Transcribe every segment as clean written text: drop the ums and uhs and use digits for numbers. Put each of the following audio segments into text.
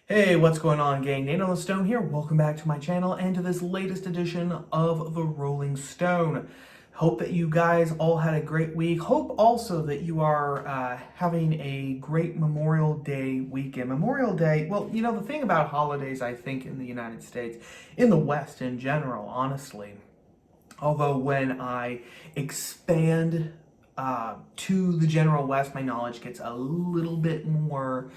Hey, what's going on, gang? Nate on the Stone here. Welcome back to my channel and to this latest edition of the Rolling Stone. Hope that you guys all had a great week. Hope also that you are having a great Memorial Day weekend. Memorial Day, well, the thing about holidays, I think, in the United States, in the West in general, honestly, although when I expand to the general West, my knowledge gets a little bit more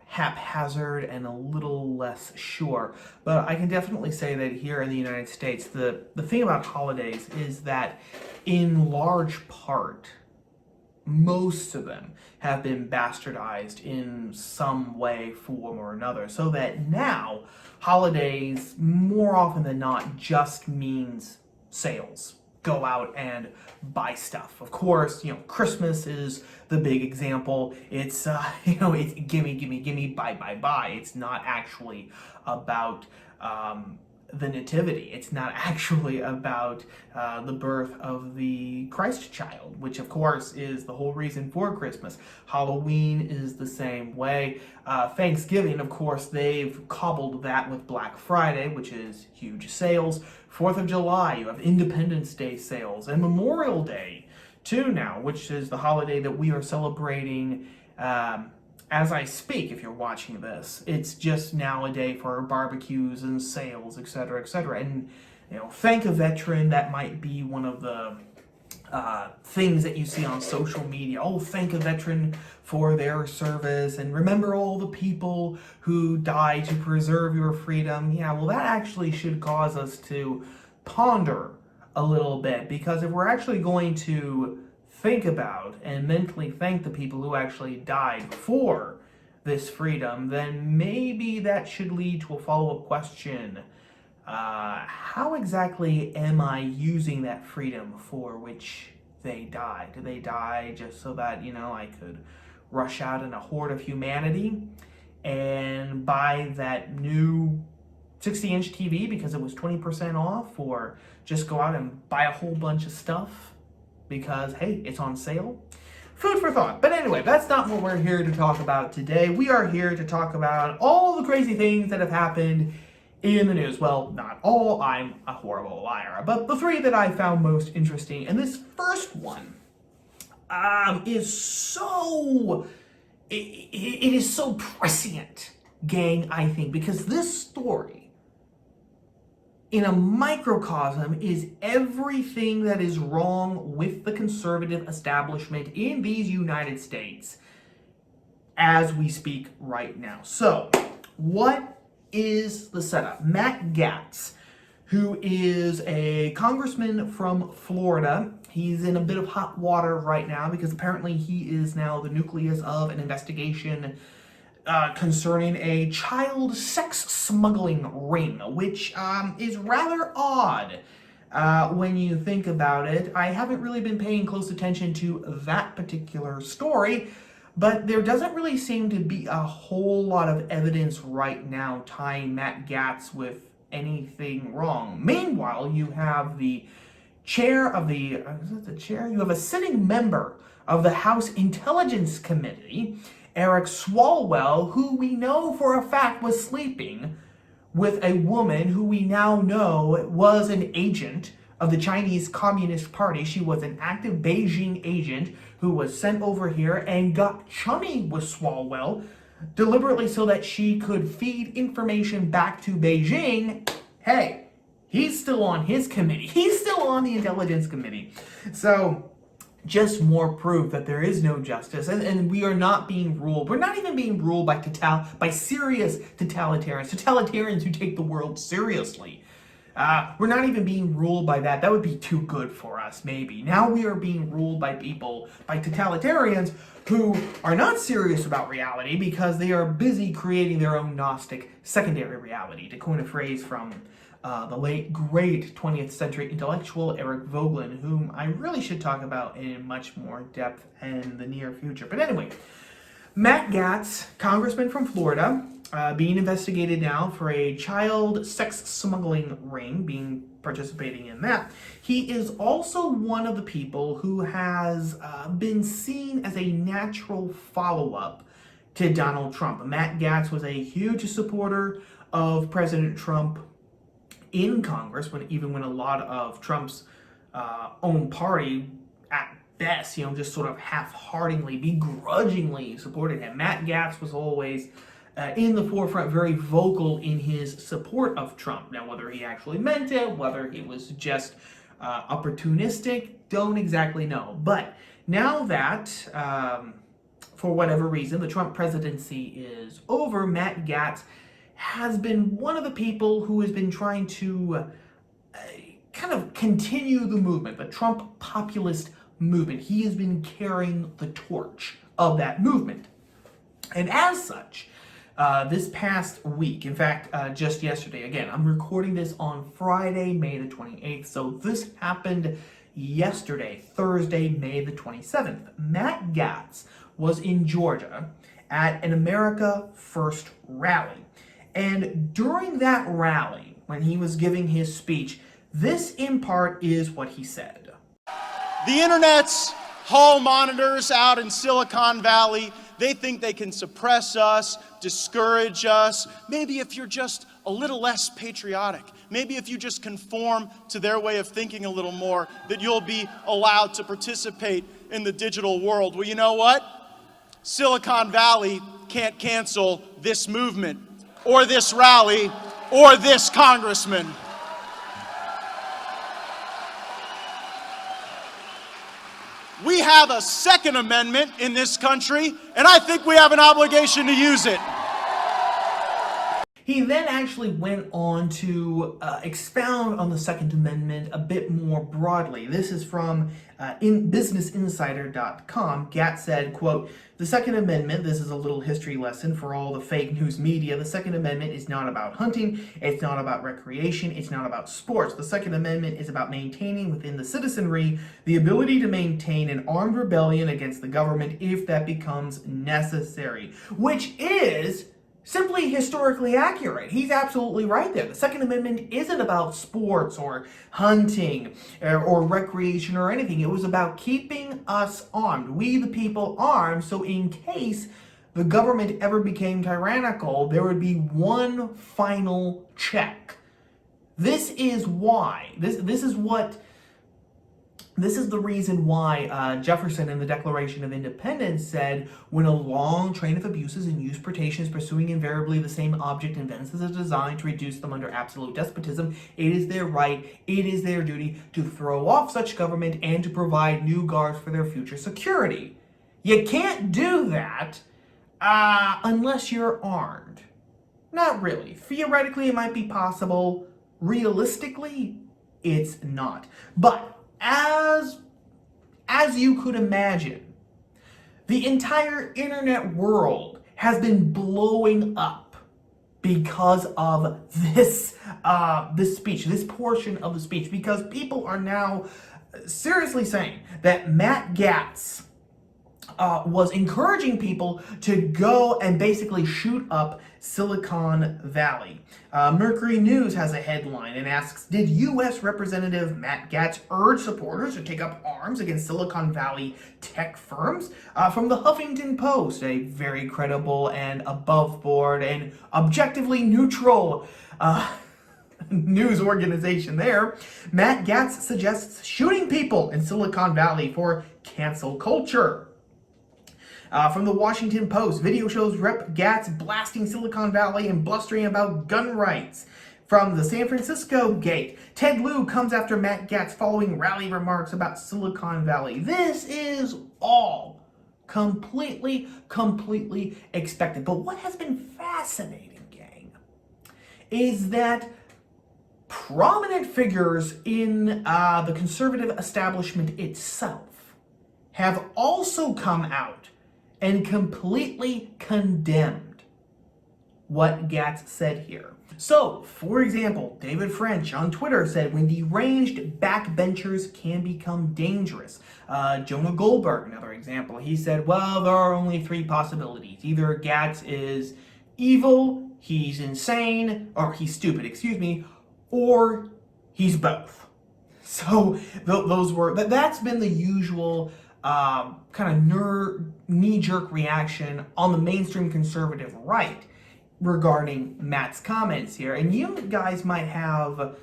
haphazard and a little less sure. But I can definitely say that here in the United States, the thing about holidays is that in large part, most of them have been bastardized in some way, form, or another. So that now, holidays, more often than not, just means sales. Go out and buy stuff. Of course, Christmas is the big example. It's, it's gimme, gimme, gimme, buy, buy, buy. It's not actually about the nativity. It's not actually about the birth of the Christ child, which of course is the whole reason for Christmas. Halloween is the same way. Thanksgiving, of course, they've cobbled that with Black Friday, which is huge sales. 4th of July, you have Independence Day sales, and Memorial Day too now, which is the holiday that we are celebrating as I speak. If you're watching this, it's just now a day for barbecues and sales, etc., etc. And thank a veteran. That might be one of the things that you see on social media. Oh, thank a veteran for their service, and remember all the people who died to preserve your freedom. Yeah, well, that actually should cause us to ponder a little bit, because if we're actually going to think about and mentally thank the people who actually died for this freedom, then maybe that should lead to a follow-up question. How exactly am I using that freedom for which they died? Do they die just so that, I could rush out in a horde of humanity and buy that new 60-inch TV because it was 20% off, or just go out and buy a whole bunch of stuff because, hey, it's on sale? Food for thought. But anyway, that's not what we're here to talk about today. We are here to talk about all the crazy things that have happened in the news. Well, not all, I'm a horrible liar, but the three that I found most interesting. And this first one is so, it is so prescient, gang, I think, because this story, in a microcosm, is everything that is wrong with the conservative establishment in these United States as we speak right now. So, what is the setup? Matt Gaetz, who is a congressman from Florida, he's in a bit of hot water right now because apparently he is now the nucleus of an investigation concerning a child sex smuggling ring, which is rather odd when you think about it. I haven't really been paying close attention to that particular story, but there doesn't really seem to be a whole lot of evidence right now tying Matt Gaetz with anything wrong. Meanwhile, you have the chair of the, is it the chair? You have a sitting member of the House Intelligence Committee, Eric Swalwell, who we know for a fact was sleeping with a woman who we now know was an agent of the Chinese Communist Party. She was an active Beijing agent who was sent over here and got chummy with Swalwell deliberately so that she could feed information back to Beijing. Hey, he's still on his committee. He's still on the Intelligence Committee. So, just more proof that there is no justice, and we are not being ruled. We're not even being ruled by serious totalitarians who take the world seriously. We're not even being ruled by that. That would be too good for us, maybe. Now we are being ruled by totalitarians who are not serious about reality because they are busy creating their own Gnostic secondary reality, to coin a phrase from the late, great 20th century intellectual Eric Voegelin, whom I really should talk about in much more depth in the near future. But anyway, Matt Gaetz, congressman from Florida, being investigated now for a child sex smuggling ring, participating in that. He is also one of the people who has been seen as a natural follow-up to Donald Trump. Matt Gaetz was a huge supporter of President Trump in Congress, even when a lot of Trump's own party, at best, just sort of half-heartedly, begrudgingly supported him. Matt Gaetz was always in the forefront, very vocal in his support of Trump. Now, whether he actually meant it, whether he was just opportunistic, don't exactly know. But now that, for whatever reason, the Trump presidency is over, Matt Gaetz has been one of the people who has been trying to kind of continue the movement, the Trump populist movement. He has been carrying the torch of that movement. And as such, this past week, in fact, just yesterday, again, I'm recording this on Friday, May the 28th, so this happened yesterday, Thursday, May the 27th. Matt Gaetz was in Georgia at an America First rally. And during that rally, when he was giving his speech, this in part is what he said. The internet's hall monitors out in Silicon Valley, they think they can suppress us, discourage us. Maybe if you're just a little less patriotic, maybe if you just conform to their way of thinking a little more, that you'll be allowed to participate in the digital world. Well, you know what? Silicon Valley can't cancel this movement, or this rally, or this congressman. We have a Second Amendment in this country, and I think we have an obligation to use it. He then actually went on to expound on the Second Amendment a bit more broadly. This is from businessinsider.com. Gaetz said, quote, "The Second Amendment, this is a little history lesson for all the fake news media. The Second Amendment is not about hunting. It's not about recreation. It's not about sports. The Second Amendment is about maintaining within the citizenry the ability to maintain an armed rebellion against the government if that becomes necessary," which is simply historically accurate. He's absolutely right there. The Second Amendment isn't about sports or hunting or recreation or anything. It was about keeping us armed, we the people armed, so in case the government ever became tyrannical, there would be one final check. This is why. This is the reason why Jefferson in the Declaration of Independence said, "When a long train of abuses and usurpations pursuing invariably the same object invents a design to reduce them under absolute despotism, it is their right, it is their duty to throw off such government and to provide new guards for their future security." You can't do that unless you're armed. Not really. Theoretically, it might be possible. Realistically, it's not. But as you could imagine, the entire internet world has been blowing up because of this speech, this portion of the speech, because people are now seriously saying that Matt Gaetz was encouraging people to go and basically shoot up Silicon Valley. Mercury News has a headline and asks, "Did U.S. Representative Matt Gaetz urge supporters to take up arms against Silicon Valley tech firms?" From the Huffington Post, a very credible and above board and objectively neutral news organization there, Matt Gaetz suggests shooting people in Silicon Valley for cancel culture. From the Washington Post, video shows Rep. Gaetz blasting Silicon Valley and blustering about gun rights. From the San Francisco Gate, Ted Lieu comes after Matt Gaetz following rally remarks about Silicon Valley. This is all completely expected. But what has been fascinating, gang, is that prominent figures in the conservative establishment itself have also come out and completely condemned what Gaetz said here. So, for example, David French on Twitter said, "When deranged backbenchers can become dangerous." Jonah Goldberg, another example, he said, "Well, there are only three possibilities. Either Gaetz is evil, he's insane, or he's stupid, or he's both." So, that's been the usual kind of knee-jerk reaction on the mainstream conservative right regarding Matt's comments here. And you guys might have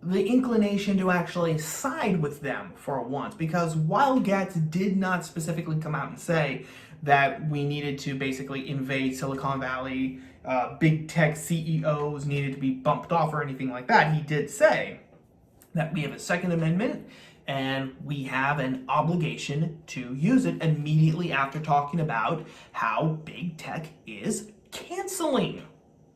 the inclination to actually side with them for once, because while Gaetz did not specifically come out and say that we needed to basically invade Silicon Valley, big tech CEOs needed to be bumped off or anything like that, he did say that we have a Second Amendment and we have an obligation to use it immediately after talking about how big tech is canceling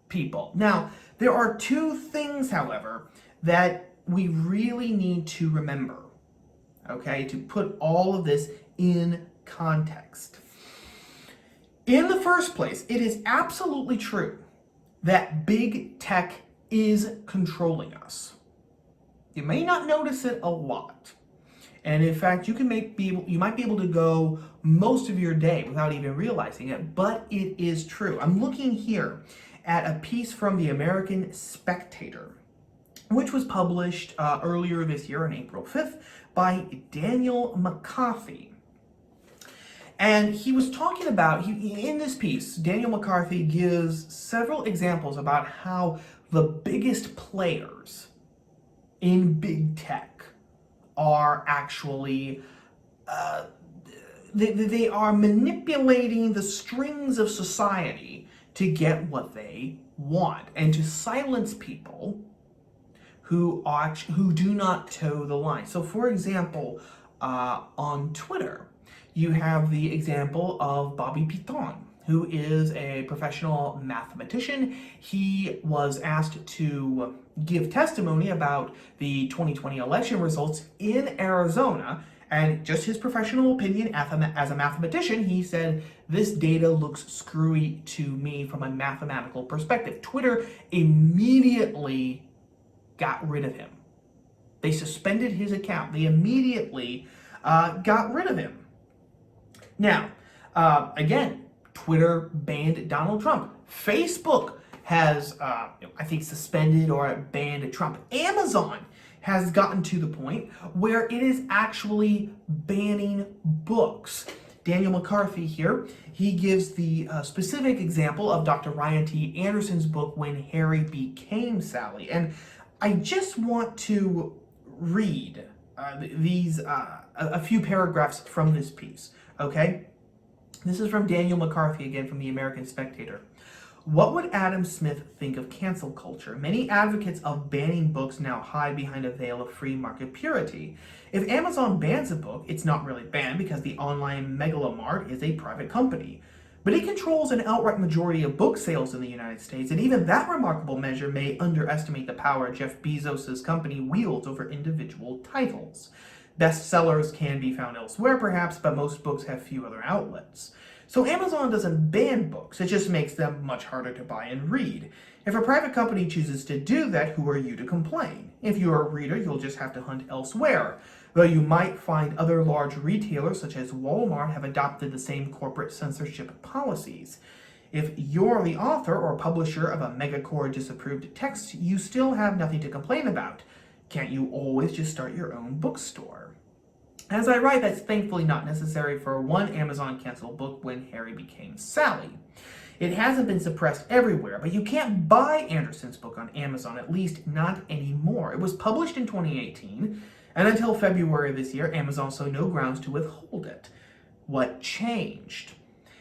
people. Now, there are two things, however, that we really need to remember, okay, to put all of this in context. In the first place, it is absolutely true that big tech is controlling us. You may not notice it a lot. And in fact, you might be able to go most of your day without even realizing it, but it is true. I'm looking here at a piece from the American Spectator, which was published earlier this year on April 5th by Daniel McCarthy. And he was talking about, in this piece, Daniel McCarthy gives several examples about how the biggest players in big tech are actually, they are manipulating the strings of society to get what they want and to silence people who do not toe the line. So for example, on Twitter, you have the example of Bobby Piton, who is a professional mathematician. He was asked to give testimony about the 2020 election results in Arizona, and just his professional opinion as a mathematician, he said, "This data looks screwy to me from a mathematical perspective." Twitter immediately got rid of him. They suspended his account. They immediately got rid of him. Now, again, Twitter banned Donald Trump. Facebook has, I think, suspended or banned Trump. Amazon has gotten to the point where it is actually banning books. Daniel McCarthy here, he gives the specific example of Dr. Ryan T. Anderson's book, When Harry Became Sally. And I just want to read a few paragraphs from this piece, okay? This is from Daniel McCarthy, again, from the American Spectator. What would Adam Smith think of cancel culture? Many advocates of banning books now hide behind a veil of free market purity. If Amazon bans a book, it's not really banned because the online megalomart is a private company. But it controls an outright majority of book sales in the United States, and even that remarkable measure may underestimate the power Jeff Bezos' company wields over individual titles. Bestsellers can be found elsewhere, perhaps, but most books have few other outlets. So Amazon doesn't ban books, it just makes them much harder to buy and read. If a private company chooses to do that, who are you to complain? If you're a reader, you'll just have to hunt elsewhere. Though you might find other large retailers, such as Walmart, have adopted the same corporate censorship policies. If you're the author or publisher of a megacore disapproved text, you still have nothing to complain about. Can't you always just start your own bookstore? As I write, that's thankfully not necessary for one Amazon canceled book, When Harry Became Sally. It hasn't been suppressed everywhere, but you can't buy Anderson's book on Amazon, at least not anymore. It was published in 2018, and until February of this year, Amazon saw no grounds to withhold it. What changed?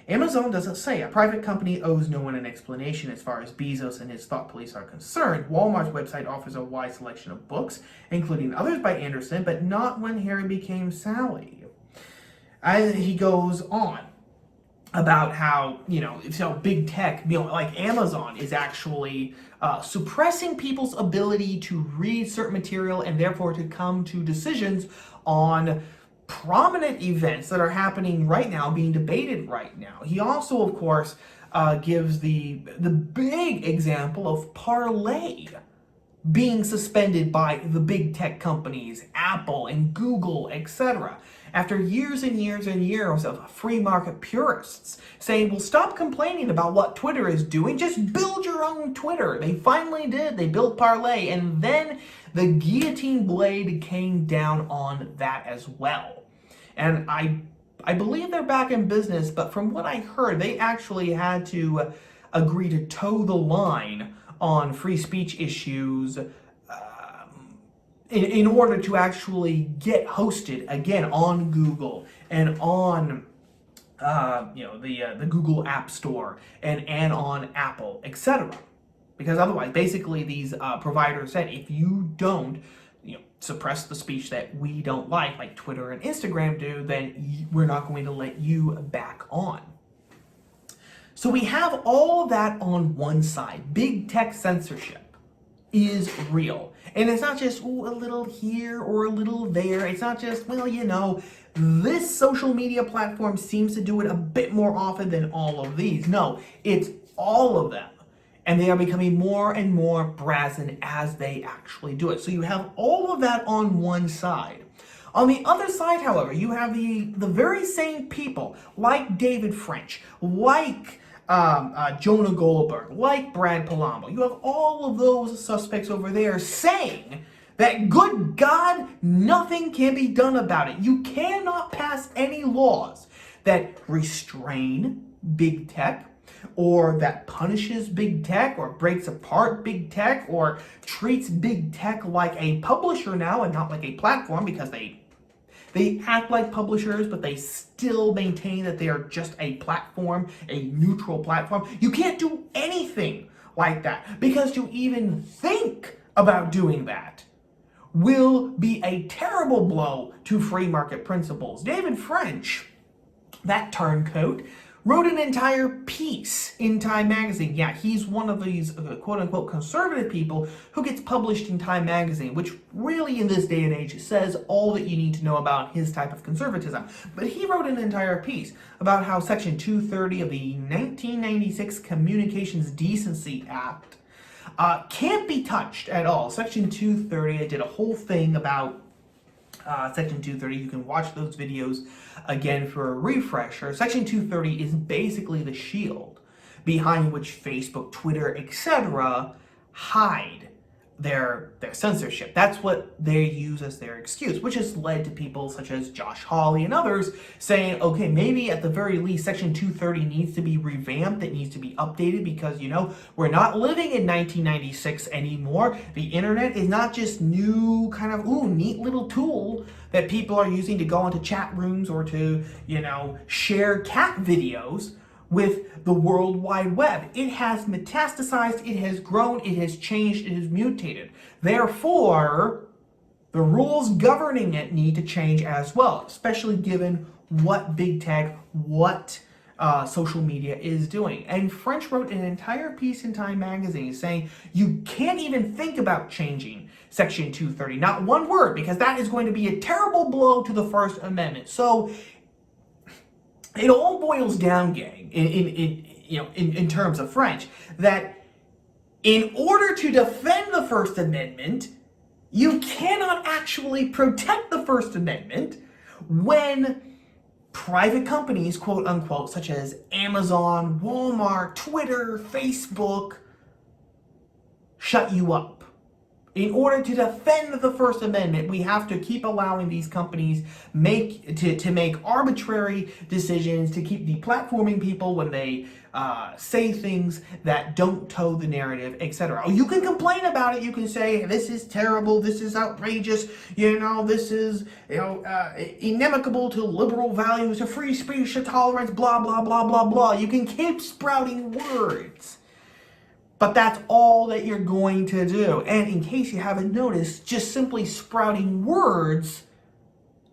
Amazon doesn't say. A private company owes no one an explanation as far as Bezos and his thought police are concerned. Walmart's website offers a wide selection of books, including others by Anderson, but not When Harry Became Sally. And he goes on about how, so big tech, like Amazon is actually suppressing people's ability to read certain material and therefore to come to decisions on prominent events that are happening right now, being debated right now. He also, of course, gives the big example of Parlay being suspended by the big tech companies, Apple and Google, etc. After years and years and years of free market purists saying, well, stop complaining about what Twitter is doing, just build your own Twitter. They finally did. They built Parlay, and then the guillotine blade came down on that as well. And I I believe they're back in business, but from what I heard, they actually had to agree to toe the line on free speech issues in order to actually get hosted again on Google and on the Google App Store and on Apple, etc. Because otherwise, basically, these providers said if you don't suppress the speech that we don't like Twitter and Instagram do, then we're not going to let you back on. So we have all of that on one side. Big tech censorship is real. And it's not just a little here or a little there. It's not just, this social media platform seems to do it a bit more often than all of these. No, it's all of them. And they are becoming more and more brazen as they actually do it. So you have all of that on one side. On the other side, however, you have the very same people, like David French, like Jonah Goldberg, like Brad Palumbo. You have all of those suspects over there saying that, good God, nothing can be done about it. You cannot pass any laws that restrain big tech, or that punishes big tech, or breaks apart big tech, or treats big tech like a publisher now and not like a platform, because they act like publishers, but they still maintain that they are just a platform, a neutral platform. You can't do anything like that, because to even think about doing that will be a terrible blow to free market principles. David French, that turncoat, wrote an entire piece in Time magazine. Yeah, he's one of these quote-unquote conservative people who gets published in Time magazine, which really in this day and age says all that you need to know about his type of conservatism. But he wrote an entire piece about how Section 230 of the 1996 Communications Decency Act can't be touched at all. Section 230, I did a whole thing about Section 230. You can watch those videos again for a refresher. Section 230 is basically the shield behind which Facebook, Twitter, etc. hide their censorship. That's what they use as their excuse, which has led to people such as Josh Hawley and others saying, okay, maybe at the very least Section 230 needs to be revamped, it needs to be updated, because we're not living in 1996 anymore. The internet is not just new kind of neat little tool that people are using to go into chat rooms or to share cat videos with the World Wide Web. It has metastasized, it has grown, it has changed, it has mutated. Therefore, the rules governing it need to change as well, especially given what big tech, what social media is doing. And French wrote an entire piece in Time magazine saying you can't even think about changing Section 230, not one word, because that is going to be a terrible blow to the First Amendment. So it all boils down, gang, in terms of French, that in order to defend the First Amendment, you cannot actually protect the First Amendment when private companies, quote unquote, such as Amazon, Walmart, Twitter, Facebook, shut you up. In order to defend the First Amendment, we have to keep allowing these companies to make arbitrary decisions, to keep deplatforming people when they say things that don't toe the narrative, etc. Oh, you can complain about it. You can say, this is terrible, this is outrageous, this is inimical to liberal values, to free speech, to tolerance, blah, blah, blah, blah, blah. You can keep sprouting words. But that's all that you're going to do. And in case you haven't noticed, just simply sprouting words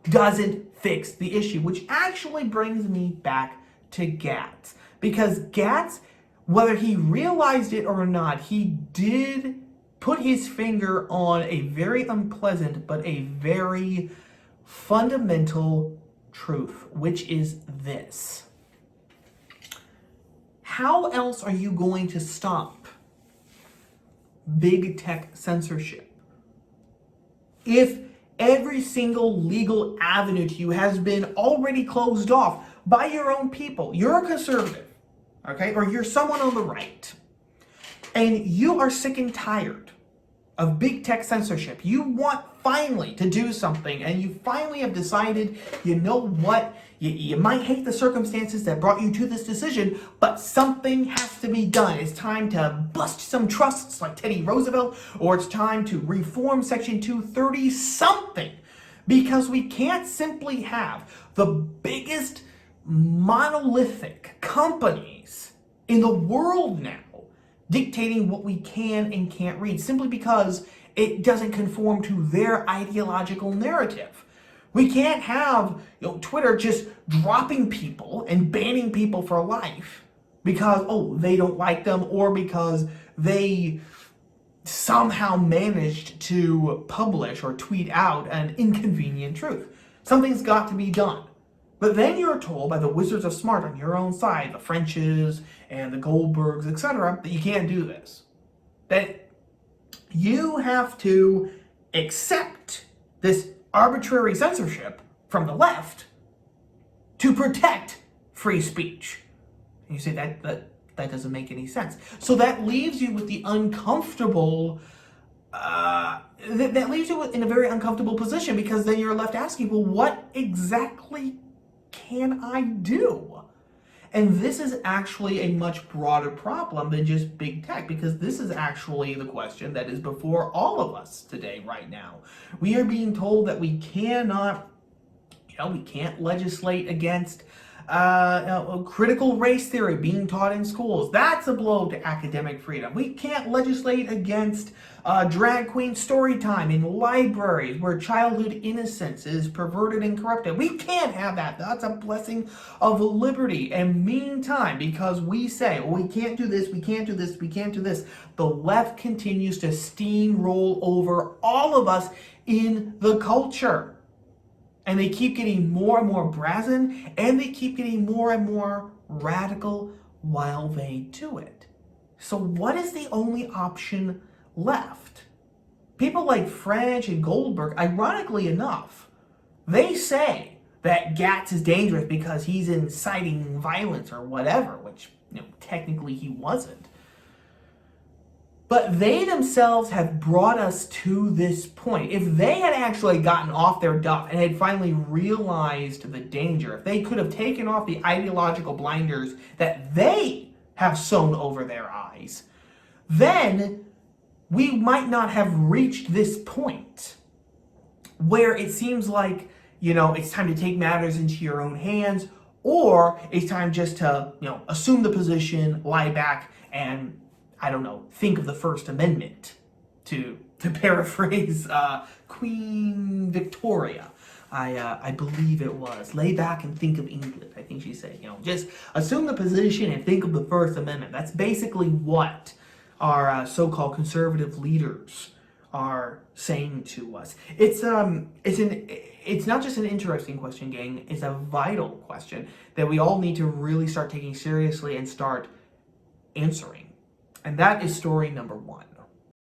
doesn't fix the issue, which actually brings me back to Gaetz. Because Gaetz, whether he realized it or not, he did put his finger on a very unpleasant but a very fundamental truth, which is this. How else are you going to stop big tech censorship if every single legal avenue to you has been already closed off by your own people? You're a conservative, okay, or you're someone on the right, and you are sick and tired of big tech censorship. You want finally to do something, and you finally have decided, you know what, You might hate the circumstances that brought you to this decision, but something has to be done. It's time to bust some trusts like Teddy Roosevelt, or it's time to reform Section 230 something. Because we can't simply have the biggest monolithic companies in the world now dictating what we can and can't read simply because it doesn't conform to their ideological narrative. We can't have Twitter just dropping people and banning people for life because, they don't like them, or because they somehow managed to publish or tweet out an inconvenient truth. Something's got to be done. But then you're told by the wizards of smart on your own side, the Frenches and the Goldbergs, etc., that you can't do this. That you have to accept this arbitrary censorship from the left to protect free speech. And you say that doesn't make any sense. So that leaves you with the uncomfortable, that leaves you in a very uncomfortable position, because then you're left asking, well, what exactly can I do? And this is actually a much broader problem than just big tech, because this is actually the question that is before all of us today, right now. We are being told that we cannot, we can't legislate against critical race theory being taught in schools. That's a blow to academic freedom. We can't legislate against drag queen story time in libraries where childhood innocence is perverted and corrupted. We can't have that. That's a blessing of liberty. And meantime, because we say, we can't do this, we can't do this, we can't do this, the left continues to steamroll over all of us in the culture. And they keep getting more and more brazen, and they keep getting more and more radical while they do it. So what is the only option left? People like French and Goldberg, ironically enough, they say that Gaetz is dangerous because he's inciting violence or whatever, which technically he wasn't. But they themselves have brought us to this point. If they had actually gotten off their duff and had finally realized the danger, if they could have taken off the ideological blinders that they have sewn over their eyes, then we might not have reached this point where it seems like, it's time to take matters into your own hands, or it's time just to, assume the position, lie back, and think of the First Amendment, to paraphrase Queen Victoria. I believe it was. Lay back and think of England, I think she said. Just assume the position and think of the First Amendment. That's basically what our so-called conservative leaders are saying to us. It's not just an interesting question, gang. It's a vital question that we all need to really start taking seriously and start answering. And that is story number one.